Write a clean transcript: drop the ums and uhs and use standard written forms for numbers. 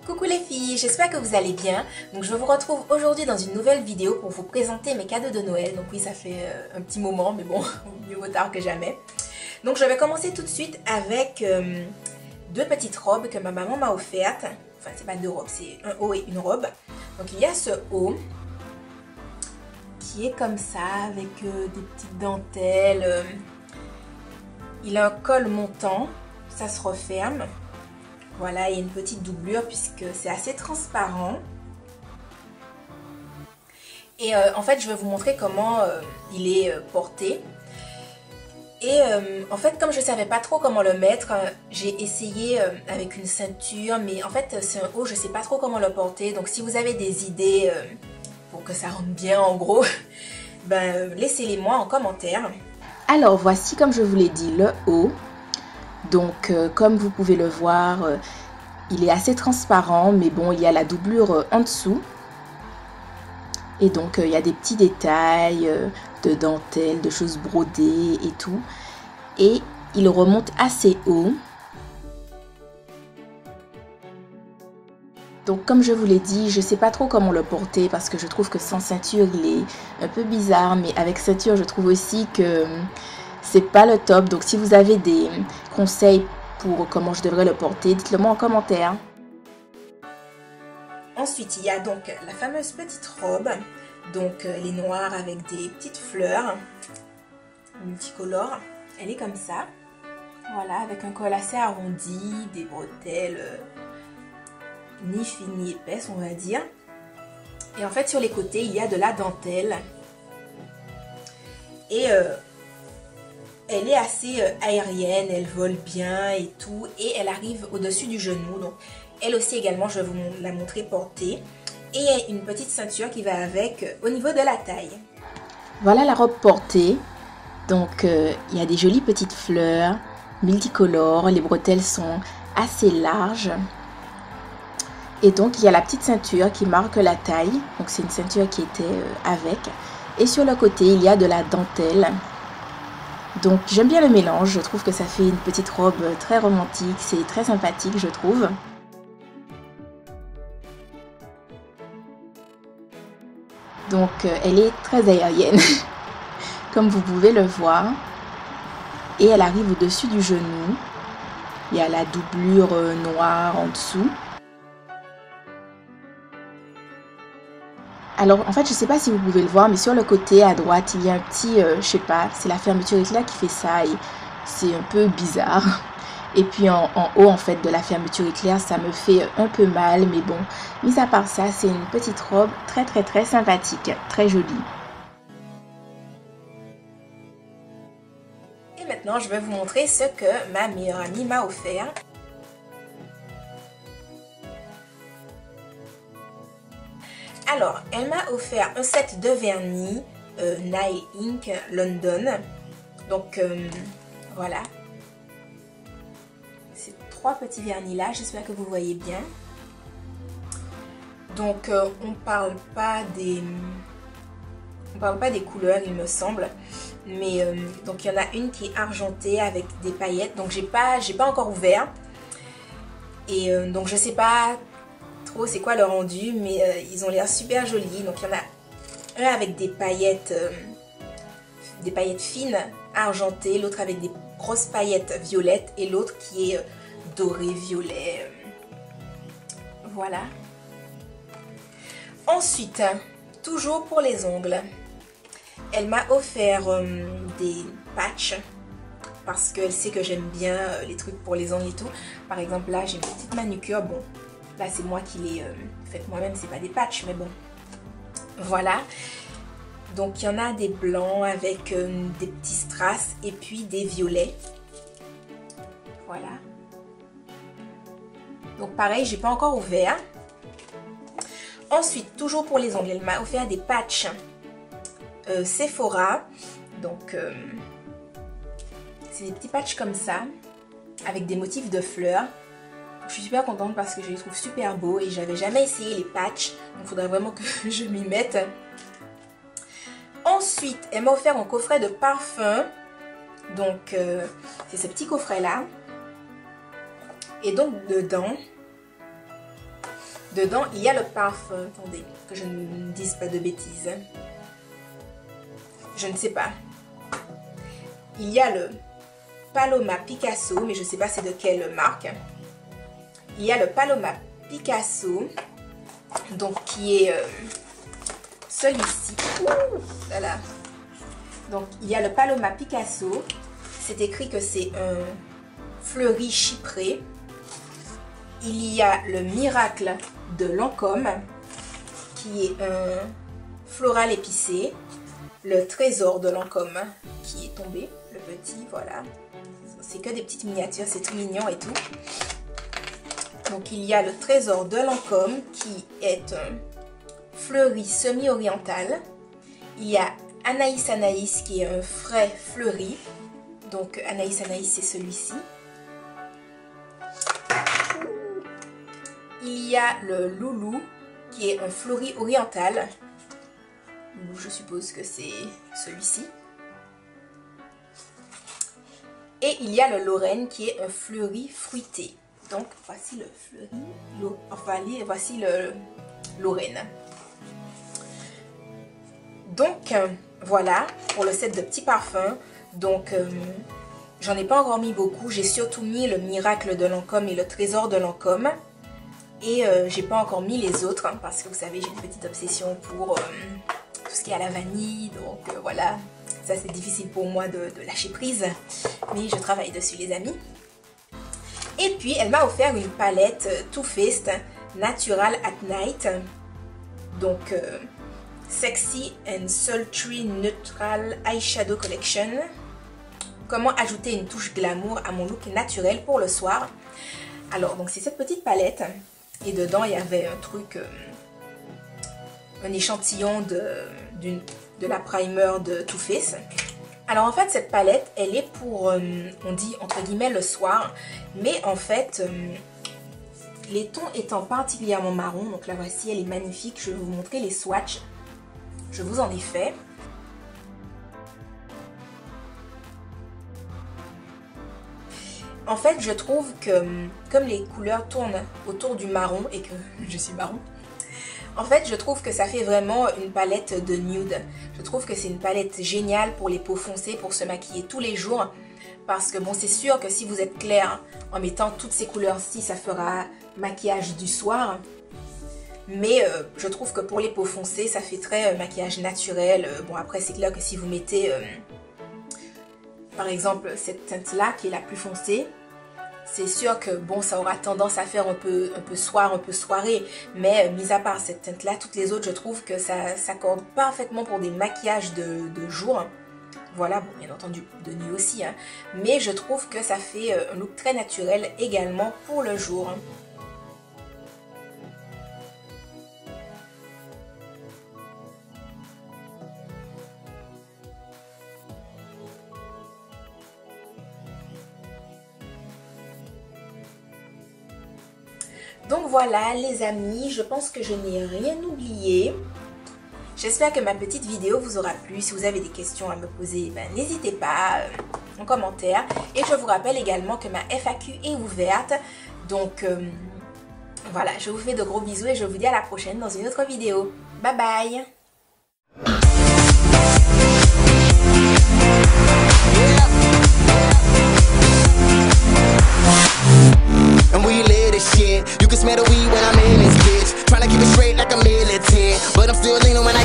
Coucou les filles, j'espère que vous allez bien. Donc je vous retrouve aujourd'hui dans une nouvelle vidéo pour vous présenter mes cadeaux de Noël. Donc oui, ça fait un petit moment, mais bon, mieux vaut tard que jamais. Donc je vais commencer tout de suite avec deux petites robes que ma maman m'a offertes. Enfin, c'est pas deux robes, c'est un haut et une robe. Donc il y a ce haut qui est comme ça avec des petites dentelles. Il a un col montant, ça se referme. Voilà, il y a une petite doublure puisque c'est assez transparent. Et en fait, je vais vous montrer comment il est porté. Et en fait, comme je ne savais pas trop comment le mettre, j'ai essayé avec une ceinture. Mais en fait, c'est un haut, je ne sais pas trop comment le porter. Donc si vous avez des idées pour que ça rentre bien en gros, ben laissez-les moi en commentaire. Alors voici, comme je vous l'ai dit, le haut. Donc comme vous pouvez le voir, il est assez transparent, mais bon, il y a la doublure en dessous. Et donc il y a des petits détails de dentelle, de choses brodées et tout. Et il remonte assez haut. Donc comme je vous l'ai dit, je ne sais pas trop comment le porter parce que je trouve que sans ceinture, il est un peu bizarre. Mais avec ceinture, je trouve aussi que c'est pas le top. Donc si vous avez des conseils pour comment je devrais le porter, dites-le moi en commentaire. Ensuite, il y a donc la fameuse petite robe. Donc elle est noire avec des petites fleurs multicolores. Elle est comme ça. Voilà, avec un col assez arrondi, des bretelles ni fines ni épaisses, on va dire. Et en fait, sur les côtés, il y a de la dentelle. Et elle est assez aérienne, elle vole bien et tout. Et elle arrive au-dessus du genou. Donc, elle aussi également, je vais vous la montrer portée. Et il y a une petite ceinture qui va avec au niveau de la taille. Voilà la robe portée. Donc, il y a des jolies petites fleurs multicolores. Les bretelles sont assez larges. Et donc, il y a la petite ceinture qui marque la taille. Donc, c'est une ceinture qui était avec. Et sur le côté, il y a de la dentelle. Donc, j'aime bien le mélange. Je trouve que ça fait une petite robe très romantique. C'est très sympathique, je trouve. Donc, elle est très aérienne, comme vous pouvez le voir. Et elle arrive au-dessus du genou. Il y a la doublure noire en dessous. Alors, en fait, je ne sais pas si vous pouvez le voir, mais sur le côté à droite, il y a un petit, je sais pas, c'est la fermeture éclair qui fait ça et c'est un peu bizarre. Et puis en haut, en fait, de la fermeture éclair, ça me fait un peu mal, mais bon, mis à part ça, c'est une petite robe très très très sympathique, très jolie. Et maintenant, je vais vous montrer ce que ma meilleure amie m'a offert. Alors, elle m'a offert un set de vernis Nail Ink London. Donc, voilà. Ces trois petits vernis là, j'espère que vous voyez bien. Donc, on parle pas des couleurs, il me semble. Mais, donc, il y en a une qui est argentée avec des paillettes. Donc, j'ai pas encore ouvert. Et donc, je sais pas c'est quoi le rendu, mais ils ont l'air super jolis. Donc il y en a un avec des paillettes fines argentées, l'autre avec des grosses paillettes violettes et l'autre qui est doré violet. Voilà. Ensuite, toujours pour les ongles, elle m'a offert des patchs parce qu'elle sait que j'aime bien les trucs pour les ongles et tout. Par exemple là j'ai une petite manucure, bon là c'est moi qui l'ai faite moi-même, c'est pas des patchs mais bon. Voilà. Donc il y en a des blancs avec des petits strass et puis des violets. Voilà. Donc pareil, j'ai pas encore ouvert. Ensuite, toujours pour les ongles, elle m'a offert des patchs Sephora. Donc c'est des petits patchs comme ça avec des motifs de fleurs. Je suis super contente parce que je les trouve super beaux et j'avais jamais essayé les patchs. Donc il faudrait vraiment que je m'y mette. Ensuite, elle m'a offert un coffret de parfum. Donc c'est ce petit coffret là. Et donc dedans, Dedans, il y a le parfum. Attendez, que je ne dise pas de bêtises. Je ne sais pas. Il y a le Paloma Picasso, mais je ne sais pas c'est de quelle marque. Il y a le Paloma Picasso, donc qui est celui-ci. Voilà. Donc il y a le Paloma Picasso. C'est écrit que c'est un fleuri chypré. Il y a le Miracle de Lancôme, qui est un floral épicé. Le Trésor de Lancôme, qui est tombé, le petit, voilà. C'est que des petites miniatures, c'est tout mignon et tout. Donc il y a le Trésor de Lancôme, qui est un fleuri semi-oriental. Il y a Anaïs Anaïs, qui est un frais fleuri. Donc Anaïs Anaïs, c'est celui-ci. Il y a le Loulou, qui est un fleuri oriental. Je suppose que c'est celui-ci. Et il y a le Lorraine, qui est un fleuri fruité. Donc voici le fleuri, enfin voici le Lorraine. Donc voilà pour le set de petits parfums. Donc j'en ai pas encore mis beaucoup. J'ai surtout mis le Miracle de Lancôme et le Trésor de Lancôme. Et j'ai pas encore mis les autres hein, parce que vous savez j'ai une petite obsession pour tout ce qui est à la vanille. Donc voilà, ça c'est difficile pour moi de lâcher prise. Mais je travaille dessus les amis. Et puis elle m'a offert une palette Too Faced Natural at Night. Donc Sexy and Sultry Neutral Eyeshadow Collection. Comment ajouter une touche glamour à mon look naturel pour le soir. Alors donc c'est cette petite palette. Et dedans il y avait un truc, un échantillon de la primer de Too Faced. Alors en fait cette palette elle est pour, on dit entre guillemets le soir. Mais en fait les tons étant particulièrement marron, donc la voici, elle est magnifique. Je vais vous montrer les swatchs. Je vous en ai fait. En fait, je trouve que comme les couleurs tournent autour du marron et que je suis marron, en fait, je trouve que ça fait vraiment une palette de nude. Je trouve que c'est une palette géniale pour les peaux foncées, pour se maquiller tous les jours. Parce que bon, c'est sûr que si vous êtes clair en mettant toutes ces couleurs-ci, ça fera maquillage du soir. Mais je trouve que pour les peaux foncées, ça fait très maquillage naturel. Bon, après, c'est clair que si vous mettez... par exemple, cette teinte-là qui est la plus foncée, c'est sûr que bon, ça aura tendance à faire un peu soir, un peu soirée. Mais mis à part cette teinte-là, toutes les autres, je trouve que ça s'accorde parfaitement pour des maquillages de jour. Voilà, bon, bien entendu, de nuit aussi. Hein. Mais je trouve que ça fait un look très naturel également pour le jour. Donc voilà les amis, je pense que je n'ai rien oublié. J'espère que ma petite vidéo vous aura plu. Si vous avez des questions à me poser, n'hésitez pas en commentaire. Et je vous rappelle également que ma FAQ est ouverte. Donc voilà, je vous fais de gros bisous et je vous dis à la prochaine dans une autre vidéo. Bye bye! You can smell the weed when I'm in this bitch. Tryna keep it straight like a militant, but I'm still leaning when I